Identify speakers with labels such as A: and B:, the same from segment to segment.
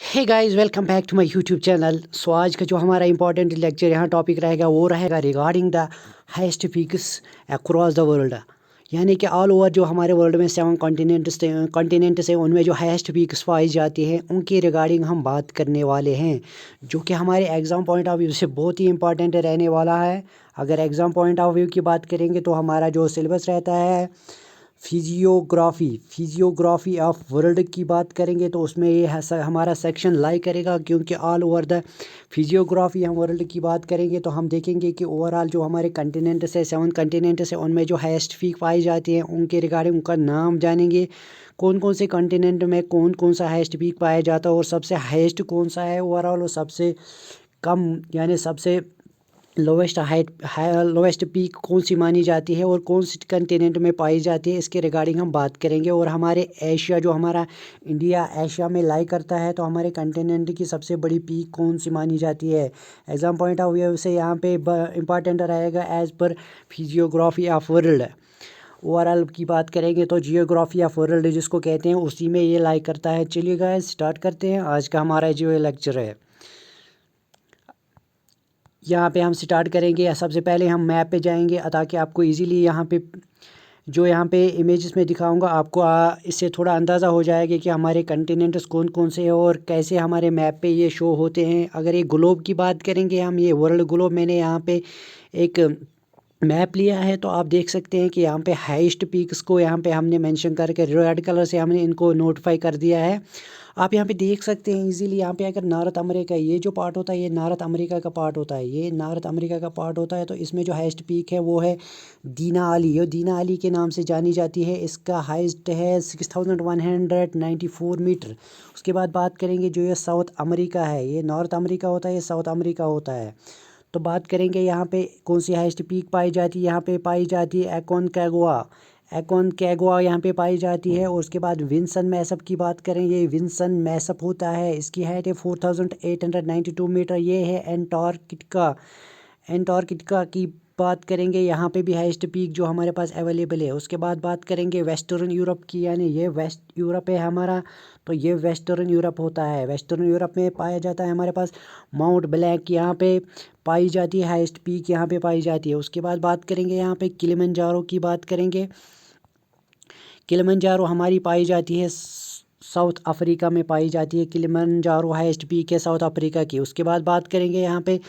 A: Hey guys, welcome back to my YouTube channel. So आज का जो हमारा इंपॉर्टेंट लेक्चर यहाँ टॉपिक रहेगा वो रहेगा regarding the highest peaks across the world. यानी कि ऑल ओवर जो हमारे वर्ल्ड में 7 कॉन्टिनेंट्स हैं उनमें जो हाईएस्ट पीक्स पाई जाती हैं उनकी रिगार्डिंग हम बात करने वाले हैं, जो कि हमारे एग्ज़ाम पॉइंट ऑफ व्यू से बहुत ही इंपॉर्टेंट रहने वाला है। अगर एग्ज़ाम पॉइंट ऑफ व्यू की बात करेंगे तो हमारा जो सिलेबस रहता है फिजियोग्राफी ऑफ वर्ल्ड की बात करेंगे तो उसमें ये हमारा सेक्शन लाई करेगा, क्योंकि ऑल ओवर द फिजियोग्राफी हम वर्ल्ड की बात करेंगे तो हम देखेंगे कि ओवरऑल जो हमारे कंटिनेंट्स है 7 कंटिनेंट्स है उनमें जो हाईएस्ट पीक पाई जाती है उनके रिगार्डिंग उनका नाम जानेंगे। कौन कौन से कंटिनेंट में कौन कौन सा हाईएस्ट पीक पाया जाता है और सबसे हाईएस्ट कौन सा है ओवरऑल, और सबसे कम यानी सबसे लोवेस्ट पीक कौन सी मानी जाती है और कौन सी कंटिनेंट में पाई जाती है, इसके रिगार्डिंग हम बात करेंगे। और हमारे एशिया जो हमारा इंडिया एशिया में लाई करता है तो हमारे कंटिनेंट की सबसे बड़ी पीक कौन सी मानी जाती है। एग्जाम पॉइंट ऑफ व्यू से यहाँ पे इंपॉर्टेंट रहेगा as per physiography of world. Overall की बात करेंगे तो जियोग्राफी ऑफ वर्ल्ड जिसको कहते हैं उसी में ये लाई करता है। चलिए गाइस स्टार्ट करते हैं आज का हमारा जो लेक्चर है। यहाँ पे हम स्टार्ट करेंगे। सबसे पहले हम मैप पे जाएंगे ताकि आपको इजीली यहाँ पे इमेजेस में दिखाऊंगा, आपको इससे थोड़ा अंदाज़ा हो जाएगा कि हमारे कंटिनेंट्स कौन कौन से हैं और कैसे हमारे मैप पे ये शो होते हैं। अगर ये ग्लोब की बात करेंगे हम, ये वर्ल्ड ग्लोब मैंने यहाँ पे एक मैप लिया है तो आप देख सकते हैं कि यहाँ पे हाईएस्ट पीक्स को यहाँ पे हमने मेंशन करके रेड कलर से हमने इनको नोटिफाई कर दिया है। आप यहाँ पे देख सकते हैं इजीली। यहाँ पे अगर नॉर्थ अमेरिका ये जो पार्ट होता है ये नॉर्थ अमेरिका का पार्ट होता है, ये नॉर्थ अमेरिका का पार्ट होता है तो इसमें जो हाईएस्ट पीक है वो है दीना अली। ये दीना अली के नाम से जानी जाती है। इसका हाईएस्ट है 6194 मीटर। उसके बाद बात करेंगे जो ये साउथ अमेरिका है, ये नॉर्थ अमेरिका होता है, ये साउथ अमेरिका होता है। तो बात करेंगे यहाँ पे कौन सी हाईएस्ट पीक पाई जाती है। यहाँ पे पाई जाती है एकोनकागुआ यहाँ पे पाई जाती है। और उसके बाद विंसन मैसअप की बात करें, ये विंसन मैसअप होता है, इसकी हाइट है 4892 मीटर। ये है एंटार्कटिका की बात करेंगे, यहाँ पे भी हाईएस्ट पीक जो हमारे पास अवेलेबल है। उसके बाद बात करेंगे वेस्टर्न यूरोप की, यानी ये वेस्ट यूरोप है हमारा, तो ये वेस्टर्न यूरोप होता है। वेस्टर्न यूरोप में पाया जाता है हमारे पास माउंट ब्लैक, यहाँ पे पाई जाती है हाईएस्ट पीक, यहाँ पे पाई जाती है। उसके बाद बात करेंगे यहाँ पे किलिमंजारो की बात करेंगे। किलिमंजारो हमारी पाई जाती है साउथ अफ्रीका में पाई जाती है। किलिमंजारो हाईएस्ट पीक है साउथ अफ्रीका की। उसके बाद बात करेंगे यहाँ पे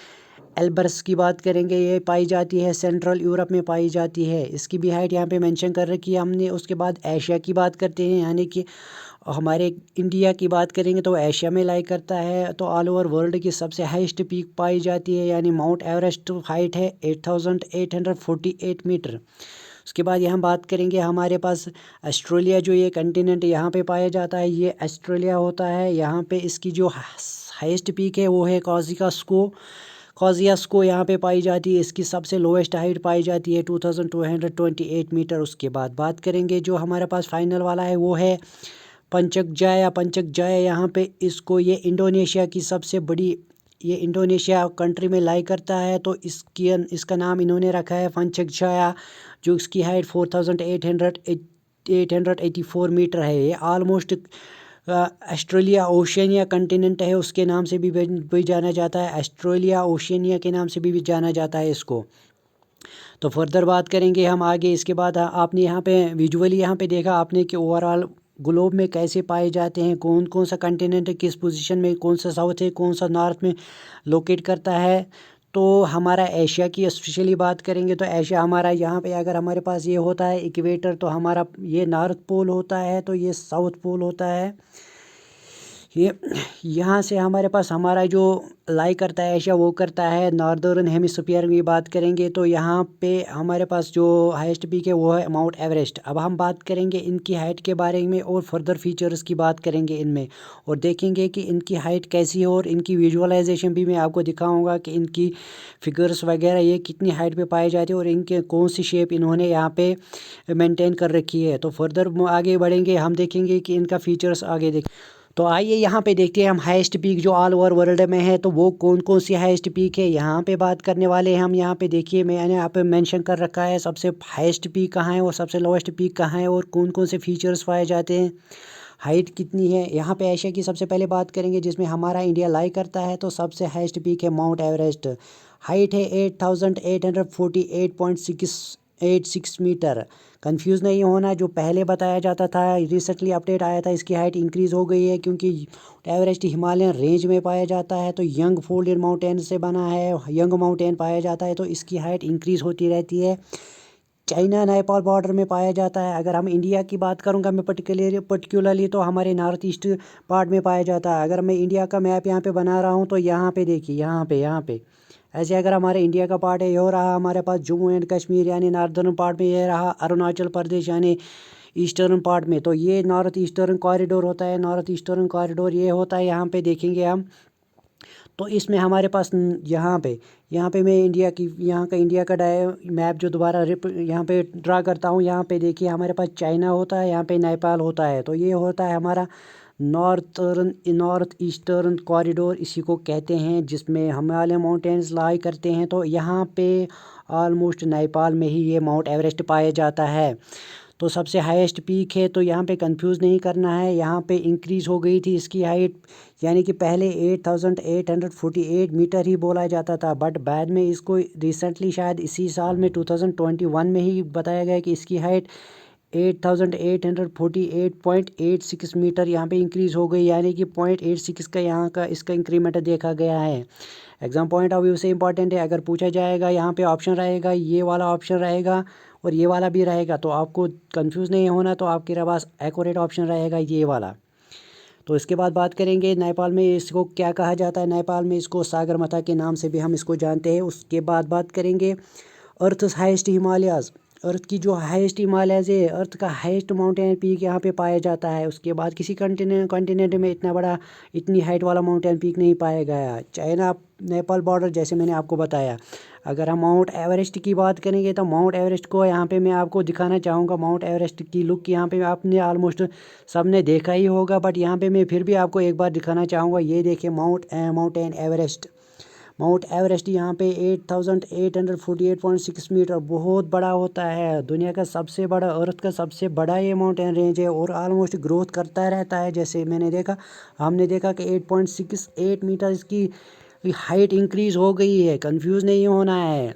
A: एल्बर्स की बात करेंगे, ये पाई जाती है सेंट्रल यूरोप में पाई जाती है, इसकी भी हाइट यहाँ पे मेंशन कर रखी है हमने। उसके बाद एशिया की बात करते हैं, यानी कि हमारे इंडिया की बात करेंगे तो एशिया में लाई करता है। तो ऑल ओवर वर्ल्ड की सबसे हाईएस्ट पीक पाई जाती है, यानी माउंट एवरेस्ट हाइट है 8848 मीटर। उसके बाद यहाँ बात करेंगे हमारे पास ऑस्ट्रेलिया, जो ये कंटिनेंट यहाँ पे पाया जाता है ये ऑस्ट्रेलिया होता है। यहाँ पे इसकी जो हाईएस्ट पीक है वो है कॉजियास्को यहाँ पे पाई जाती है, इसकी सबसे लोएस्ट हाइट पाई जाती है 2228 मीटर। उसके बाद बात करेंगे जो हमारे पास फाइनल वाला है वो है पंचक जाया यहाँ पे इसको ये इंडोनेशिया की सबसे बड़ी, ये इंडोनेशिया कंट्री में लाई करता है तो इसका नाम इन्होंने रखा है पंचक जाया, जो इसकी हाइट 4884 मीटर है। ये ऑलमोस्ट ऑस्ट्रेलिया ओशियनिया कंटिनेंट है, उसके नाम से भी जाना जाता है, ऑस्ट्रेलिया ओशियनिया के नाम से भी जाना जाता है इसको। तो फर्दर बात करेंगे हम आगे। इसके बाद आपने यहाँ पे विजुअली यहाँ पे देखा आपने कि ओवरऑल ग्लोब में कैसे पाए जाते हैं, कौन कौन सा कंटिनेंट किस पोजीशन में, कौन सा साउथ है कौन सा नॉर्थ में लोकेट करता है। तो हमारा एशिया की स्पेशली बात करेंगे तो एशिया हमारा यहाँ पे अगर हमारे पास ये होता है इक्वेटर तो हमारा ये नॉर्थ पोल होता है, तो ये साउथ पोल होता है। ये यहाँ से हमारे पास हमारा जो लाई करता है एशिया वो करता है नॉर्दर्न हेमिस्फीयर की बात करेंगे तो यहाँ पे हमारे पास जो हाईएस्ट पीक है वो है माउंट एवरेस्ट। अब हम बात करेंगे इनकी हाइट के बारे में और फर्दर फीचर्स की बात करेंगे इनमें, और देखेंगे कि इनकी हाइट कैसी है और इनकी विजुअलाइजेशन भी मैं आपको दिखाऊंगा कि इनकी फिगर्स वगैरह ये कितनी हाइट पे पाए जाते हैं और इनके कौन सी शेप इन्होंने यहाँ पे मेंटेन कर रखी है। तो फर्दर आगे बढ़ेंगे हम देखेंगे कि इनका फीचर्स आगे देखें। तो आइए यहाँ पे देखते हैं हम हाईएस्ट पीक जो ऑल ओवर वर्ल्ड में है तो वो कौन कौन सी हाईएस्ट पीक है यहाँ पे बात करने वाले हैं हम। यहाँ पे देखिए मैंने यहाँ पे मेंशन कर रखा है सबसे हाईएस्ट पीक कहाँ है और सबसे लोएस्ट पीक कहाँ है और कौन कौन से फीचर्स पाए जाते हैं। हाइट कितनी है। यहाँ पे एशिया की सबसे पहले बात करेंगे जिसमें हमारा इंडिया लाई करता है, तो सबसे हाईएस्ट पीक है माउंट एवरेस्ट। हाइट है 8848.86 मीटर। कंफ्यूज नहीं होना, जो पहले बताया जाता था, रिसेंटली अपडेट आया था, इसकी हाइट इंक्रीज़ हो गई है क्योंकि एवरेस्ट हिमालयन रेंज में पाया जाता है, तो यंग फोल्डेड माउंटेन से बना है, यंग माउंटेन पाया जाता है, तो इसकी हाइट इंक्रीज़ होती रहती है। चाइना नेपाल बॉर्डर में पाया जाता है। अगर हम इंडिया की बात करूँगा मैं पर्टिकुलरली, तो हमारे नॉर्थ ईस्ट पार्ट में पाया जाता है। अगर मैं इंडिया का मैप यहाँ पे बना रहा हूँ तो यहाँ पे देखिए, यहाँ पे ऐसे अगर हमारे इंडिया का पार्ट है, ये हो रहा हमारे पास जम्मू एंड कश्मीर यानी नॉर्दर्न पार्ट में, ये रहा अरुणाचल प्रदेश यानी ईस्टर्न पार्ट में, तो ये नॉर्थ ईस्टर्न कॉरिडोर होता है। नॉर्थ ईस्टर्न कॉरिडोर ये होता है, यहाँ पे देखेंगे हम, तो इसमें हमारे पास यहाँ पे मैं यहाँ का इंडिया का मैप जो दोबारा यहाँ पे ड्रा करता हूँ, यहाँ पे देखिए हमारे पास चाइना होता है, यहाँ पे नेपाल होता है, तो ये होता है हमारा नॉर्थ ईस्टर्न कॉरिडोर, इसी को कहते हैं, जिसमें हिमालय माउंटेन्स लाई करते हैं। तो यहाँ पे ऑलमोस्ट नेपाल में ही ये माउंट एवरेस्ट पाया जाता है, तो सबसे हाईएस्ट पीक है। तो यहाँ पे कंफ्यूज नहीं करना है, यहाँ पे इंक्रीज़ हो गई थी इसकी हाइट, यानी कि पहले 8848 मीटर ही बोला जाता था, बट बाद में इसको रिसेंटली शायद इसी साल में 2021 में ही बताया गया कि इसकी हाइट 8848.86 मीटर यहाँ पे इंक्रीज़ हो गई, यानी कि 0.86 का यहाँ का इसका इंक्रीमेंट देखा गया है। एग्ज़ाम पॉइंट ऑफ व्यू से इंपॉर्टेंट है, अगर पूछा जाएगा यहाँ पे ऑप्शन रहेगा, ये वाला ऑप्शन रहेगा और ये वाला भी रहेगा, तो आपको कंफ्यूज नहीं होना, तो आपके पास एक्यूरेट ऑप्शन रहेगा ये वाला। तो इसके बाद बात करेंगे नेपाल में इसको क्या कहा जाता है। नेपाल में इसको सागरमाथा के नाम से भी हम इसको जानते हैं। उसके बाद बात करेंगे अर्थ's हाईएस्ट हिमालयाज़, अर्थ की जो हाईएस्ट हिमालयज़ है, अर्थ का हाईएस्ट माउंटेन पीक यहाँ पे पाया जाता है। उसके बाद किसी कॉन्टिनेंट में इतनी हाइट वाला माउंटेन पीक नहीं पाया गया। चाइना नेपाल बॉर्डर जैसे मैंने आपको बताया। अगर हम माउंट एवरेस्ट की बात करेंगे तो माउंट एवरेस्ट को यहाँ पे मैं आपको दिखाना चाहूँगा। माउंट एवरेस्ट की लुक यहाँ पे आपने ऑलमोस्ट सबने देखा ही होगा, बट यहाँ पे मैं फिर भी आपको एक बार दिखाना चाहूँगा। ये देखिए माउंटेन एवरेस्ट, माउंट एवरेस्ट यहाँ पे 8848.6 मीटर बहुत बड़ा होता है। दुनिया का सबसे बड़ा, अर्थ का सबसे बड़ा ये माउंटेन रेंज है और ऑलमोस्ट ग्रोथ करता रहता है। जैसे हमने देखा कि 8.68 मीटर इसकी हाइट इंक्रीज़ हो गई है। कंफ्यूज नहीं होना है,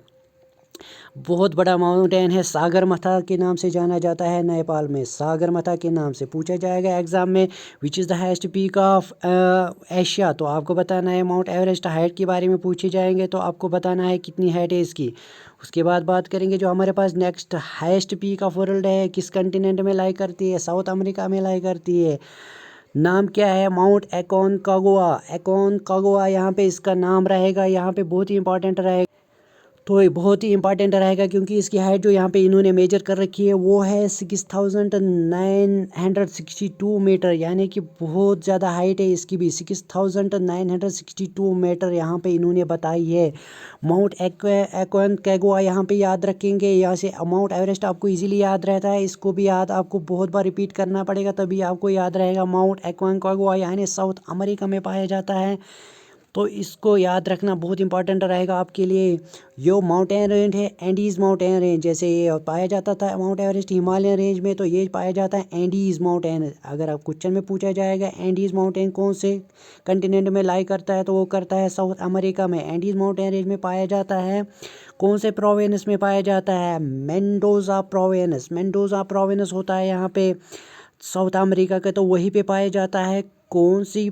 A: बहुत बड़ा माउंटेन है, सागरमाथा के नाम से जाना जाता है। नेपाल में सागरमाथा के नाम से पूछा जाएगा एग्ज़ाम में, विच is the highest peak of Asia, तो आपको बताना है माउंट एवरेस्ट। हाइट के बारे में पूछे जाएंगे तो आपको बताना है कितनी हाइट है इसकी। उसके बाद बात करेंगे जो हमारे पास next highest peak of world है, किस कंटिनेंट में लाई करती है, साउथ अमेरिका में लाई करती है। नाम क्या है, माउंट एकोनकागुआ यहाँ पे इसका नाम रहेगा। यहाँ पे बहुत ही इंपॉर्टेंट रहेगा, तो ये बहुत ही इंपॉर्टेंट रहेगा क्योंकि इसकी हाइट जो यहाँ पे इन्होंने मेजर कर रखी है वो है 6962 मीटर, यानी कि बहुत ज़्यादा हाइट है इसकी भी। 6962 मीटर यहाँ पे इन्होंने बताई है। माउंट एकोनकागुआ यहाँ पे याद रखेंगे, यहाँ से माउंट एवरेस्ट आपको इजीली याद रहता है, इसको भी याद आपको बहुत बार रिपीट करना पड़ेगा तभी आपको याद रहेगा। माउंट एकोनकागुआ यानी साउथ अमेरिका में पाया जाता है, तो इसको याद रखना बहुत इंपॉर्टेंट रहेगा आपके लिए। यो माउंटेन रेंज है एंडीज़ माउंटेन रेंज, जैसे ये पाया जाता था माउंट एवरेस्ट हिमालयन रेंज में, तो ये पाया जाता है एंडीज़ माउंटेन। अगर आप क्वेश्चन में पूछा जाएगा एंडीज़ माउंटेन कौन से कंटिनेंट में लाई करता है, तो वो करता है साउथ अमेरिका में। एंडीज़ माउंटेन रेंज में पाया जाता है, कौन से प्रोविंस में पाया जाता है, मेंडोजा प्रोविंस होता है यहाँ पे साउथ अमेरिका का, तो वहीं पे पाया जाता है। कौन सी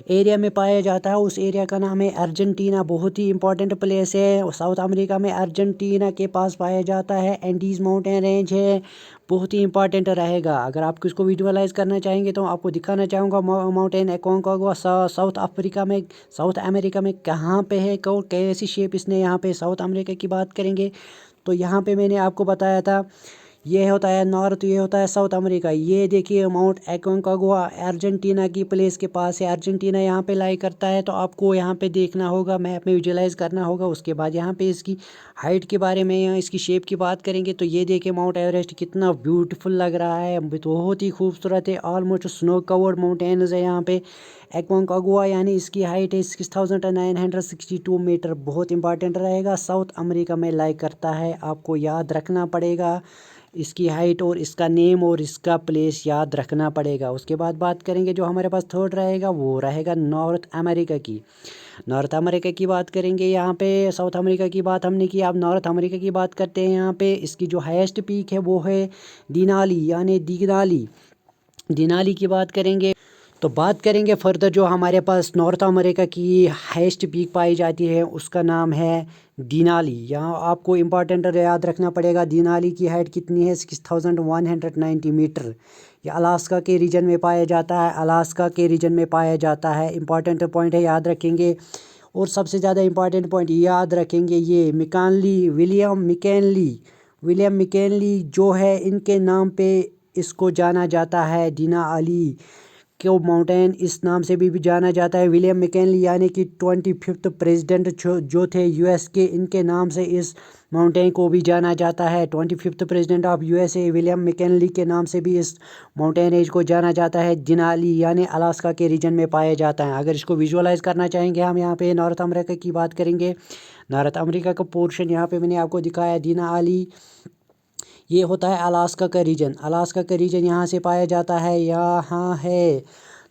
A: एरिया में पाया जाता है, उस एरिया का नाम है अर्जेंटीना। बहुत ही इंपॉर्टेंट प्लेस है साउथ अमेरिका में, अर्जेंटीना के पास पाया जाता है। एंडीज़ माउंटेन रेंज है, बहुत ही इंपॉर्टेंट रहेगा। अगर आप इसको विजुअलाइज करना चाहेंगे तो आपको दिखाना चाहूँगा माउंटेन एकोनकागुआ साउथ अमेरिका में कहाँ पे है, कैसी शेप इसने यहाँ पे। साउथ अमेरिका की बात करेंगे तो यहाँ पे मैंने आपको बताया था ये होता है नॉर्थ, ये होता है साउथ अमेरिका। ये देखिए माउंट एकोनकागुआ अर्जेंटीना की प्लेस के पास है, अर्जेंटीना यहाँ पे लाई करता है, तो आपको यहाँ पे देखना होगा, मैप में विजुलाइज करना होगा। उसके बाद यहाँ पे इसकी हाइट के बारे में, यहाँ इसकी शेप की बात करेंगे तो ये देखिए माउंट एवरेस्ट कितना ब्यूटीफुल लग रहा है, बहुत ही खूबसूरत है। ऑलमोस्ट स्नो कवर्ड माउंटेन्स है यहाँ पे। एकोनकागुआ यानी इसकी हाइट है 6962 मीटर, बहुत इंपॉर्टेंट रहेगा। साउथ अमेरिका में लाई करता है, आपको याद रखना पड़ेगा। इसकी हाइट और इसका नेम और इसका प्लेस याद रखना पड़ेगा। उसके बाद बात करेंगे जो हमारे पास थर्ड रहेगा वो रहेगा नॉर्थ अमेरिका की। नॉर्थ अमेरिका की बात करेंगे, यहाँ पे साउथ अमेरिका की बात हमने की, अब नॉर्थ अमेरिका की बात करते हैं। यहाँ पे इसकी जो हाईएस्ट पीक है वो है दिनाली यानी दिनाली की बात करेंगे। तो बात करेंगे फर्दर जो हमारे पास नॉर्थ अमेरिका की हाईएस्ट पीक पाई जाती है उसका नाम है दिनाली। यहाँ आपको इम्पॉर्टेंट याद रखना पड़ेगा दिनाली की हाइट कितनी है, 6190 मीटर। ये अलास्का के रीजन में पाया जाता है, अलास्का के रीजन में पाया जाता है। इम्पॉर्टेंट पॉइंट है, याद रखेंगे। और सबसे ज़्यादा इम्पॉर्टेंट पॉइंट याद रखेंगे, ये विलियम मिकेनली जो है इनके नाम पे इसको जाना जाता है। दिनाली को माउंटेन इस नाम से भी जाना जाता है। विलियम मैकिनली यानी कि 25th प्रेसिडेंट जो थे यूएस के, इनके नाम से इस माउंटेन को भी जाना जाता है। 25th president of USA William McKinley के नाम से भी इस माउंटेन रेंज को जाना जाता है। दिनाली यानी अलास्का के रीजन में पाया जाता है। अगर इसको विजुअलाइज करना चाहेंगे हम यहाँ पे नॉर्थ अमेरिका की बात करेंगे। नॉर्थ अमेरिका का पोर्शन यहाँ पे मैंने आपको दिखाया दिनाली, ये होता है अलास्का का रीजन। अलास्का का रीजन यहाँ से पाया जाता है। यहाँ है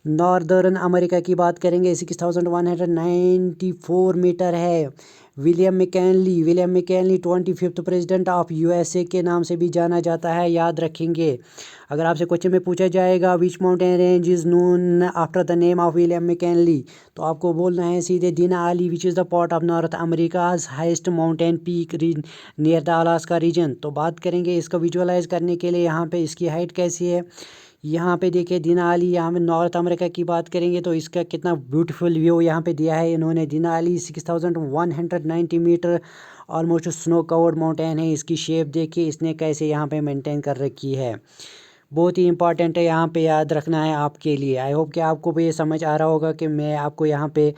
A: नॉर्दर्न अमेरिका की बात करेंगे, 6194 मीटर है। William McKinley 25th president of USA के नाम से भी जाना जाता है, याद रखेंगे। अगर आपसे क्वेश्चन में पूछा जाएगा which mountain range is known after the name of William McKinley, तो आपको बोलना है सीधे Denali which is the part of North America's highest mountain peak near the Alaska region. तो बात करेंगे इसका विजुअलाइज करने के लिए, यहाँ पे इसकी हाइट कैसी है। यहाँ पे देखिए दिनाली, यहाँ पे नॉर्थ अमेरिका की बात करेंगे तो इसका कितना ब्यूटीफुल व्यू यहाँ पे दिया है इन्होंने। Denali 6190 metre almost snow covered mountain है। इसकी शेप देखिए इसने कैसे यहाँ पे मेंटेन कर रखी है, बहुत ही इंपॉर्टेंट है, यहाँ पे याद रखना है आपके लिए। आई होप कि आपको भी ये समझ आ रहा होगा कि मैं आपको यहाँ पे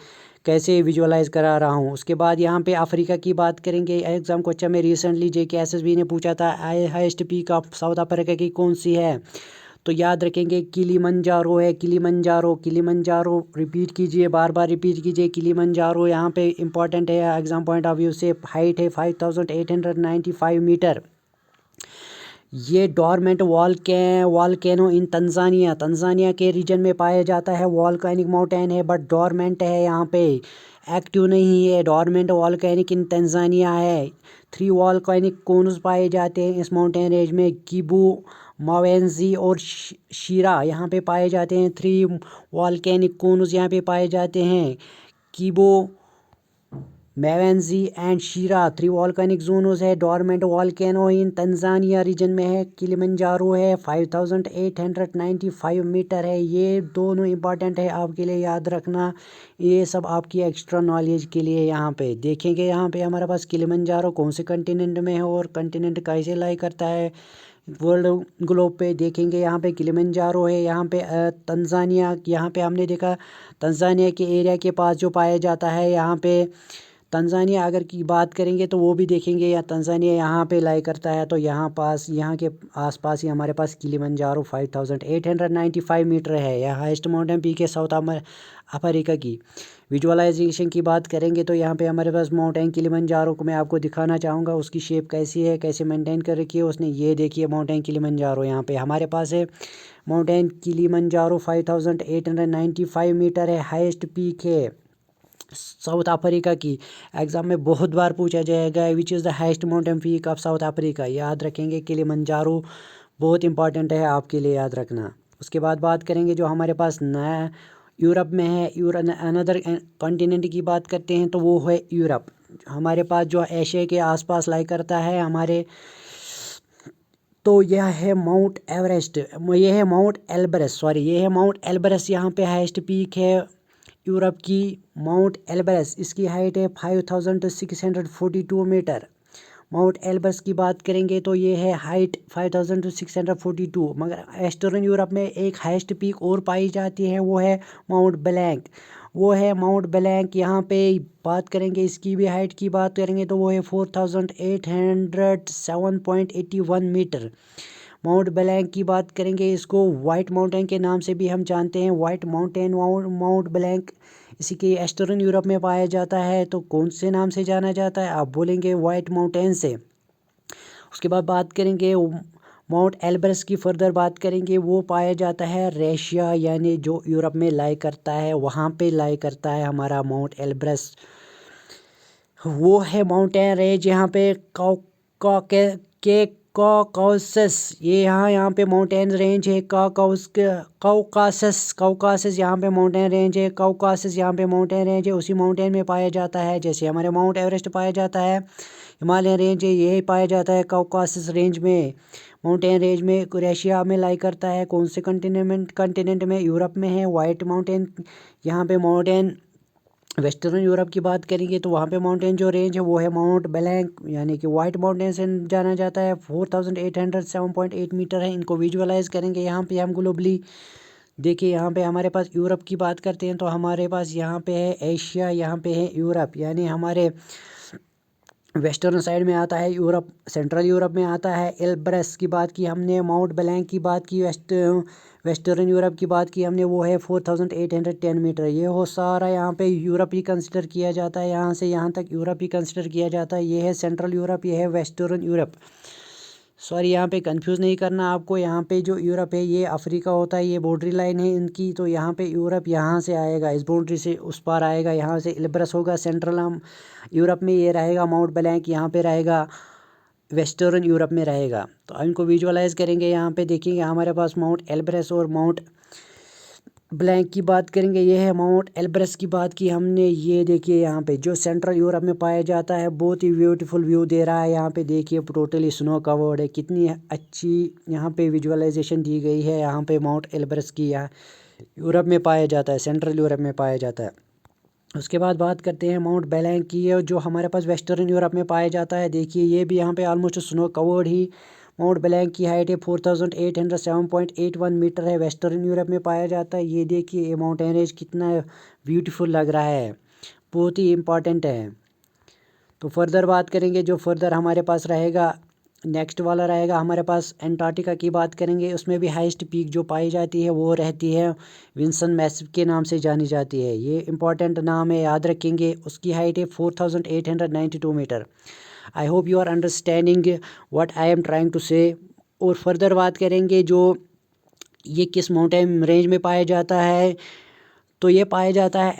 A: कैसे विजुअलाइज करा रहा हूँ। उसके बाद यहाँ पे अफ्रीका की बात करेंगे। एग्जाम क्वेश्चन में रिसेंटली JKSSB ने पूछा था highest peak of south Africa की कौन सी है, तो याद रखेंगे किलिमंजारो है। किलिमंजारो रिपीट कीजिए, बार बार रिपीट कीजिए किलिमंजारो। यहाँ पे इंपॉर्टेंट है एग्जाम पॉइंट ऑफ व्यू से। हाइट है 5895 मीटर। ये डोरमेंट वॉल्केनो इन तंजानिया के रीजन में पाया जाता है। वॉल्केनिक माउंटेन है बट डोरमेंट है, यहाँ पे एक्टिव नहीं है। डोरमेंट वॉल्केनिक इन तंजानिया है। 3 वॉल्केनिक कोन्स पाए जाते हैं इस माउंटेन रेंज में, कीबू, मावेंजी और शीरा यहाँ पे पाए जाते हैं। 3 वॉल्केनिक कोन्स यहाँ पे पाए जाते हैं, कीबो, मैवेंजी एंड शीरा। 3 वॉल्केनिक जोनोस है। Dormant volcano in Tanzania region में है। किलिमंजारो है, 5895 मीटर है। ये दोनों इंपॉर्टेंट है आपके लिए, याद रखना। ये सब आपकी एक्स्ट्रा नॉलेज के लिए। यहाँ पे देखेंगे, यहाँ पे हमारे पास किलिमंजारो कौन से कंटिनेंट में है और कंटिनेंट कैसे लाई करता है वर्ल्ड ग्लोब पे। देखेंगे यहाँ पे किलिमंजारो है, यहाँ पे तंजानिया, यहाँ पे हमने देखा तंजानिया के एरिया के पास जो पाया जाता है। यहाँ पे तंजानिया अगर की बात करेंगे तो वो भी देखेंगे, या तंजानिया यहाँ पे लाई करता है, तो यहाँ के आसपास ही हमारे पास किलिमंजारो 5895 मीटर है। यह हाईएस्ट माउंटेन पीक है साउथ अफ्रीका की। विजुअलाइजेशन की बात करेंगे तो यहाँ पे हमारे पास माउंटेन किलिमंजारो को मैं आपको दिखाना चाहूँगा, उसकी शेप कैसी है, कैसे मेंटेन कर रखी है उसने। ये देखिए माउंटेन किलिमंजारो यहाँ पे हमारे पास है। माउंटेन किलिमंजारो 5895 मीटर है, हाईएस्ट पीक है साउथ अफ्रीका की। एग्जाम में बहुत बार पूछा जाएगा विच is the highest mountain peak of south Africa, याद रखेंगे किलिमंजारो, बहुत इंपॉर्टेंट है आपके लिए, याद रखना। उसके बाद बात करेंगे जो हमारे पास नया यूरोप में है, अनदर कॉन्टिनेंट की बात करते हैं तो वो है यूरोप। हमारे पास जो एशिया के आसपास लाई करता है हमारे, तो यह है माउंट एवरेस्ट, ये है माउंट एल्बरस यहाँ पे हाईएस्ट पीक है यूरोप की, माउंट एल्बरस। इसकी हाइट है 5642 मीटर। माउंट एल्बरस की बात करेंगे तो ये है हाइट 5642। मगर ईस्टर्न यूरोप में एक हाईएस्ट पीक और पाई जाती है, वो है माउंट ब्लैंक। यहाँ पे बात करेंगे इसकी भी हाइट की बात करेंगे तो वो है 4807.81 मीटर। माउंट ब्लैंक की बात करेंगे, इसको वाइट माउंटेन के नाम से भी हम जानते हैं। वाइट माउंटेन माउंट ब्लैंक इसी के ईस्टर्न यूरोप में पाया जाता है, तो कौन से नाम से जाना जाता है, आप बोलेंगे वाइट माउंटेन से। उसके बाद बात करेंगे माउंट एल्ब्रस की फर्दर बात करेंगे, वो पाया जाता है रशिया यानी जो यूरोप में लाई करता है, वहाँ पे लाई करता है हमारा माउंट एल्ब्रस। वो है माउंटेन रेंज यहाँ पे कॉकासस, ये यहाँ पे माउंटेन रेंज है कॉकासस यहाँ पे माउंटेन रेंज है, कॉकासस यहाँ पे माउंटेन रेंज है, उसी माउंटेन में पाया जाता है। जैसे हमारे माउंट एवरेस्ट पाया जाता है, हिमालयन रेंज है, यही पाया जाता है कॉकासस रेंज में, माउंटेन रेंज में। रशिया में लाई करता है, कौन से कंटिनेंट में, यूरोप में है। वाइट माउंटेन यहाँ पे माउंटेन, वेस्टर्न यूरोप की बात करेंगे तो वहाँ पे माउंटेन जो रेंज है वो है माउंट ब्लैंक यानी कि वाइट माउंटेन से जाना जाता है। 4807.8 मीटर है। इनको विजुअलाइज करेंगे यहाँ पे हम ग्लोबली। देखिए यहाँ पे हमारे पास यूरोप की बात करते हैं तो हमारे पास यहाँ पे है एशिया, यहाँ पे है यूरोप, यानी हमारे वेस्टर्न साइड में आता है यूरोप, सेंट्रल यूरोप में आता है एल्ब्रस की बात की हमने, माउंट ब्लैंक की बात की, वेस्टर्न यूरोप की बात की हमने, वो है 4810 मीटर। ये हो सारा यहाँ पे यूरोप ही कंसिडर किया जाता है, यहाँ से यहाँ तक यूरोप ही कंसिडर किया जाता है। ये है सेंट्रल यूरोप, ये है वेस्टर्न यूरोप। सॉरी यहाँ पे कंफ्यूज नहीं करना आपको, यहाँ पे जो यूरोप है ये अफ्रीका होता है, ये बाउंड्री लाइन है इनकी, तो यहाँ पे यूरोप यहाँ से आएगा, इस बाउंड्री से उस पार आएगा, यहाँ से एल्ब्रस होगा सेंट्रल यूरोप में, ये रहेगा माउंट ब्लैंक यहाँ पे रहेगा वेस्टर्न यूरोप में रहेगा। तो अब इनको विजुअलाइज करेंगे, यहाँ पे देखेंगे हमारे पास माउंट एल्ब्रस और माउंट ब्लैंक की बात करेंगे। ये है माउंट एल्ब्रस की बात की हमने, ये देखिए यहाँ पे जो सेंट्रल यूरोप में पाया जाता है, बहुत ही ब्यूटीफुल व्यू दे रहा है। यहाँ पे देखिए टोटली स्नो कवर्ड है, कितनी अच्छी यहाँ पे विजुअलाइजेशन दी गई है। यहाँ पे माउंट एल्ब्रस की यहाँ यूरोप में पाया जाता है, सेंट्रल यूरोप में पाया जाता है। उसके बाद बात करते हैं माउंट ब्लैंक की, है जो हमारे पास वेस्टर्न यूरोप में पाया जाता है। देखिए ये भी यहाँ पे ऑलमोस्ट स्नो कवर्ड ही। माउंट ब्लैंक की हाइट है 4807.81 मीटर है, वेस्टर्न यूरोप में पाया जाता है। ये देखिए ये माउंटेन रेंज कितना ब्यूटीफुल लग रहा है, बहुत ही इम्पॉर्टेंट है। तो फर्दर बात करेंगे, जो फर्दर हमारे पास रहेगा नेक्स्ट वाला रहेगा हमारे पास एंटार्क्टिका की बात करेंगे। उसमें भी हाईएस्ट पीक जो पाई जाती है वो रहती है विल्सन मैसिव के नाम से जानी जाती है, ये इंपॉर्टेंट नाम है, याद रखेंगे। उसकी हाइट है 4892 metre. I hope you are understanding what I am trying to say. और फर्दर बात करेंगे जो ये किस माउंटेन रेंज में पाया जाता है, तो ये पाया जाता है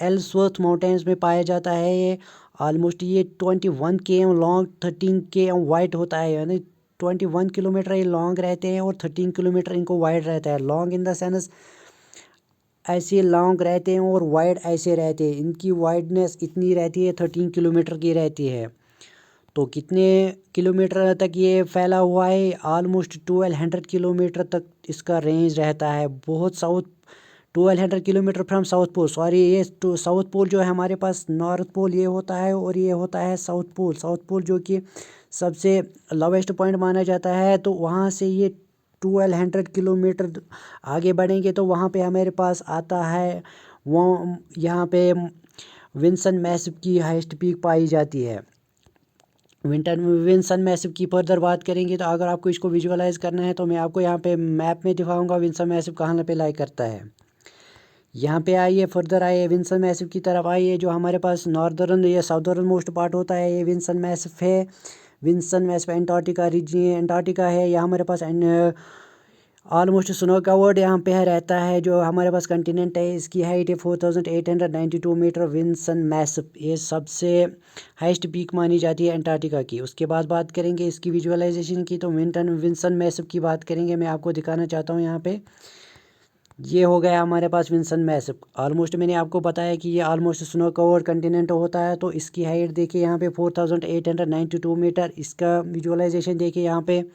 A: एल्सवर्थ माउंटेन्स में पाया जाता है। ये ऑलमोस्ट ये 21 km लॉन्ग, 13 km वाइड होता है, यानी 21 किलोमीटर ये लॉन्ग रहते हैं और 13 किलोमीटर इनको वाइड रहता है। लॉन्ग इन द सेंस ऐसे लॉन्ग रहते हैं और वाइड ऐसे रहते हैं, इनकी वाइडनेस इतनी रहती है 13 किलोमीटर की रहती है। तो कितने किलोमीटर तक ये फैला हुआ है, ऑलमोस्ट 1200 किलोमीटर तक इसका रेंज रहता है। बहुत south 1200 kilometre from south pole, sorry ये तो साउथ पोल जो है हमारे पास, नॉर्थ पोल ये होता है और ये होता है साउथ पोल। साउथ पोल जो कि सबसे लोवेस्ट पॉइंट माना जाता है, तो वहाँ से ये 1200 किलोमीटर आगे बढ़ेंगे तो वहाँ पे हमारे पास आता है वो यहाँ पे विल्सन मैसिव की हाईएस्ट पीक पाई जाती है। विल्सन मैसिव की फर्दर बात करेंगे तो अगर आपको इसको विजुअलाइज करना है तो मैं आपको यहाँ पे मैप में दिखाऊंगा विल्सन मैसिव कहाँ पे लाई करता है। यहाँ पे आइए, फर्दर आइए, विल्सन मैसिव की तरफ आइए। जो हमारे पास नॉर्दर्न या साउदर्न मोस्ट पार्ट होता है ये विल्सन मैसिव है। Wilson massif Antarctica region, Antarctica है, यहाँ हमारे पास ऑलमोस्ट स्नो कवर्ड यहाँ पे है रहता है। जो हमारे पास कंटिनेंट है इसकी हाइट है 4892 मीटर। विल्सन मैसिव ये सबसे हाईएस्ट पीक मानी जाती है एंटार्क्टिका की। उसके बाद बात करेंगे इसकी विजुअलाइजेशन की, तो विल्सन मैसिव की बात करेंगे। मैं आपको दिखाना चाहता हूँ यहाँ पे, ये हो गया हमारे पास विल्सन मैसिव। ऑलमोस्ट मैंने आपको बताया कि ये ऑलमोस्ट स्नो कवर्ड कंटिनेंट होता है। तो इसकी हाइट देखिए यहाँ पे 4892 मीटर। इसका विजुअलाइजेशन देखिए यहाँ पे,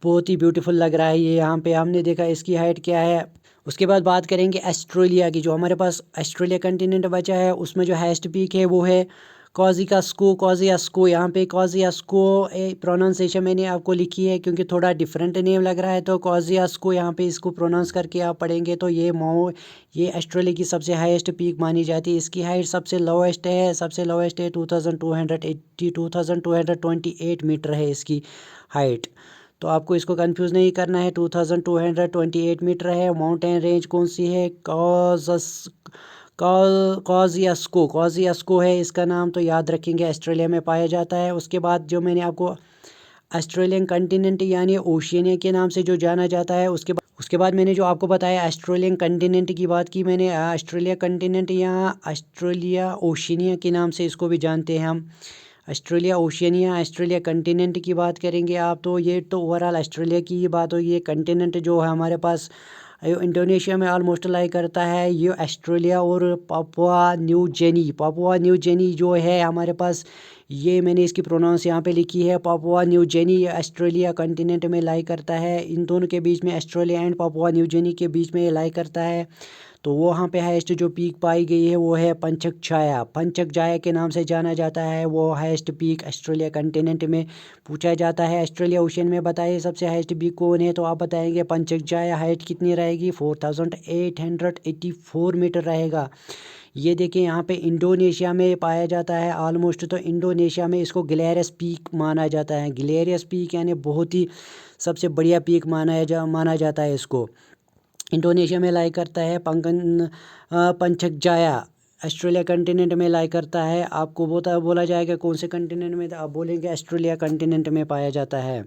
A: बहुत ही ब्यूटीफुल लग रहा है ये। यहाँ पे हमने देखा इसकी हाइट क्या है। उसके बाद बात करेंगे ऑस्ट्रेलिया की। जो हमारे पास ऑस्ट्रेलिया कंटिनेंट बचा है उसमें जो हाईएस्ट पीक है वो है कॉजियास्को। यहाँ पे कॉजियास्को प्रोनाउंसिएशन मैंने आपको लिखी है क्योंकि थोड़ा डिफरेंट नेम लग रहा है, तो कॉजियास्को यहाँ पे इसको प्रोनाउंस करके आप पढ़ेंगे तो ये ऑस्ट्रेलिया की सबसे हाईएस्ट पीक मानी जाती है। इसकी हाइट सबसे लोवेस्ट है 2228 मीटर है इसकी हाइट। तो आपको इसको कंफ्यूज नहीं करना है, 2228 मीटर है। माउंटेन रेंज कौन सी है, कॉजियास्को है इसका नाम, तो याद रखेंगे, ऑस्ट्रेलिया में पाया जाता है। उसके बाद जो मैंने आपको ऑस्ट्रेलियन कंटिनेंट यानी ओशियनिया के नाम से जो जाना जाता है, उसके बाद मैंने जो आपको बताया ऑस्ट्रेलियन कंटिनेंट की बात की मैंने, ऑस्ट्रेलिया कंटिनेंट या ऑस्ट्रेलिया ओशियनिया के नाम से इसको भी जानते हैं हम। ऑस्ट्रेलिया ओशियनिया, ऑस्ट्रेलिया कंटिनेंट की बात करेंगे आप, तो ये तो ओवरऑल ऑस्ट्रेलिया की ही बात होगी। ये कंटिनेंट जो है हमारे पास इंडोनेशिया में ऑलमोस्ट लाई करता है, ये ऑस्ट्रेलिया और पापुआ न्यू गिनी जो है हमारे पास, ये मैंने इसकी प्रोनाउंस यहाँ पे लिखी है, Papua New Guinea Australia continent में लाई करता है। इन दोनों के बीच में, Australia and Papua New Guinea के बीच में ये लाई करता है। तो वहाँ पे हाईएस्ट जो पीक पाई गई है वो है पंचक जाया के नाम से जाना जाता है। वो हाईएस्ट पीक ऑस्ट्रेलिया कंटिनेंट में पूछा जाता है। ऑस्ट्रेलिया ओशन में बताइए सबसे हाईएस्ट पीक कौन है, तो आप बताएंगे पंचक जाया। हाइट कितनी रहेगी, 4884 मीटर रहेगा। ये देखिए यहाँ पे इंडोनेशिया में पाया जाता है ऑलमोस्ट, तो इंडोनेशिया में इसको ग्लेरियस पीक माना जाता है। ग्लेरियस पीक यानी बहुत ही सबसे बढ़िया पीक माना जाता है इसको। इंडोनेशिया में लाई करता है पंचक जाया, ऑस्ट्रेलिया कंटिनेंट में लाई करता है। आपको बोला जाएगा कौन से कंटिनेंट में, तो आप बोलेंगे ऑस्ट्रेलिया कंटिनेंट में पाया जाता है।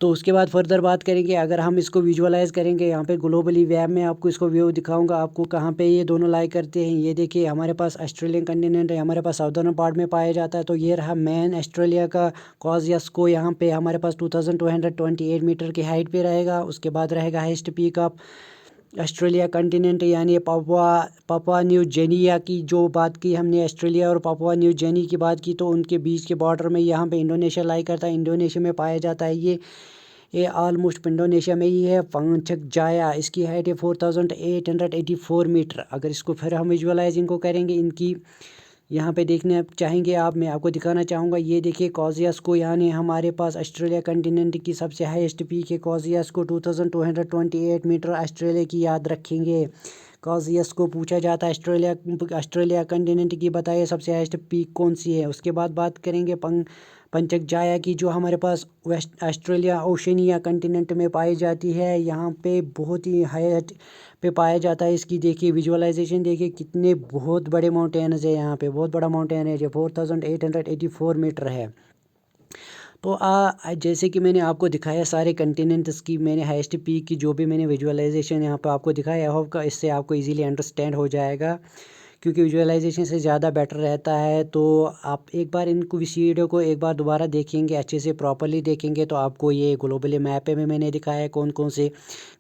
A: तो उसके बाद फर्दर बात करेंगे, अगर हम इसको विजुअलाइज करेंगे यहाँ पे ग्लोबली वेब में आपको इसको व्यू दिखाऊंगा आपको कहाँ पे ये दोनों लाई करते हैं। ये देखिए हमारे पास ऑस्ट्रेलियन कंटिनेंट है, हमारे पास साउदर्न पार्ट में पाया जाता है। तो ये रहा मेन ऑस्ट्रेलिया का कॉजियास्को, यहाँ पे हमारे पास 2228 मीटर की हाइट पे रहेगा। उसके बाद रहेगा highest peak of Australia continent यानी पापुआ न्यू गिनिया की जो बात की हमने, ऑस्ट्रेलिया और पापुआ न्यू गिनी की बात की, तो उनके बीच के बॉर्डर में यहाँ पे इंडोनेशिया लाई करता है। इंडोनेशिया में पाया जाता है ये ऑलमोस्ट इंडोनेशिया में ही है पंचक जाया। इसकी हाइट है 4884 मीटर। अगर इसको फिर हम विजुअलाइजिंग को करेंगे इनकी, यहाँ पे देखने चाहेंगे आप, मैं आपको दिखाना चाहूँगा। ये देखिए कॉजियास्को यानी हमारे पास ऑस्ट्रेलिया कंटिनेंट की सबसे हाईएस्ट पीक है कॉजियास्को, 2228 मीटर ऑस्ट्रेलिया की, याद रखेंगे। कॉजियास्को पूछा जाता है ऑस्ट्रेलिया कंटिनेंट की, बताइए सबसे हाईएस्ट पीक कौन सी है। उसके बाद बात करेंगे पंचक जाया की, जो हमारे पास वेस्ट ऑस्ट्रेलिया ओशनिया कंटिनेंट में पाई जाती है। यहाँ पे बहुत ही हाईएस्ट पे पाया जाता है। इसकी देखिए विजुअलाइजेशन देखिए, कितने बहुत बड़े माउंटेन्स है यहाँ पे, बहुत बड़ा माउंटेन है जो 4884 मीटर है। तो जैसे कि मैंने आपको दिखाया सारे कंटिनेंट्स की, मैंने हाईएस्ट पीक की जो भी मैंने विजुअलाइजेशन यहाँ पे आपको दिखाया, होप का इससे आपको इजीली अंडरस्टैंड हो जाएगा, क्योंकि विजुअलाइजेशन से ज़्यादा बेटर रहता है। तो आप एक बार इनको इस वीडियो को एक बार दोबारा देखेंगे, अच्छे से प्रॉपर्ली देखेंगे, तो आपको ये ग्लोबली मैप में मैंने दिखाया है कौन कौन से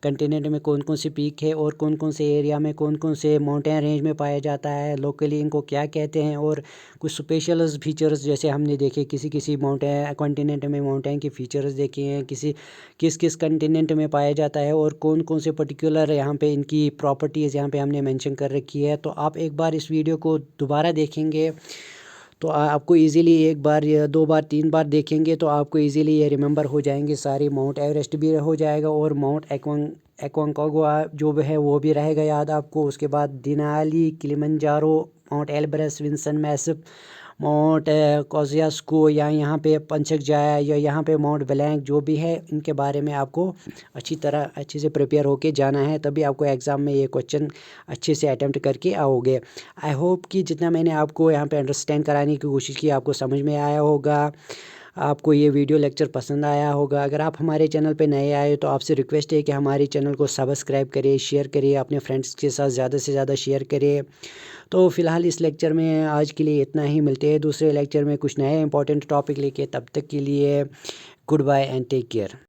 A: कंटिनेंट में कौन कौन से पीक है और कौन कौन से एरिया में कौन कौन से माउंटेन रेंज में पाया जाता है, लोकली इनको क्या कहते हैं, और कुछ स्पेशल फीचर्स जैसे हमने देखे किसी माउंटेन कंटिनेंट में माउंटेन के फीचर्स देखे हैं, किस किस कंटिनेंट में पाया जाता है, और कौन कौन से पर्टिकुलर यहाँ पे इनकी प्रॉपर्टीज़ यहाँ पे हमने मेंशन कर रखी है। तो आप एक बार इस वीडियो को दोबारा देखेंगे तो आपको इजीली एक बार या दो बार तीन बार देखेंगे तो आपको इजीली ये रिमेंबर हो जाएंगे सारे। माउंट एवरेस्ट भी हो जाएगा और माउंट एकोंकागुआ जो भी है वो भी रहेगा याद आपको। उसके बाद Denali, Kilimanjaro, Mount Elbrus, Vinson Massif, Mount Kosciuszko या यहाँ पे पंचक जाया या यहाँ पे माउंट ब्लैंक, जो भी है इनके बारे में आपको अच्छे से प्रिपेयर होके जाना है, तभी आपको एग्ज़ाम में ये क्वेश्चन अच्छे से अटेम्प्ट करके आओगे। आई होप कि जितना मैंने आपको यहाँ पे अंडरस्टैंड कराने की कोशिश की आपको समझ में आया होगा, आपको ये वीडियो लेक्चर पसंद आया होगा। अगर आप हमारे चैनल पे नए आए तो आपसे रिक्वेस्ट है कि हमारे चैनल को सब्सक्राइब करिए, शेयर करिए, अपने फ्रेंड्स के साथ ज़्यादा से ज़्यादा शेयर करिए। तो फ़िलहाल इस लेक्चर में आज के लिए इतना ही, मिलते हैं दूसरे लेक्चर में कुछ नए इंपॉर्टेंट टॉपिक लेके। तब तक के लिए good bye and take care.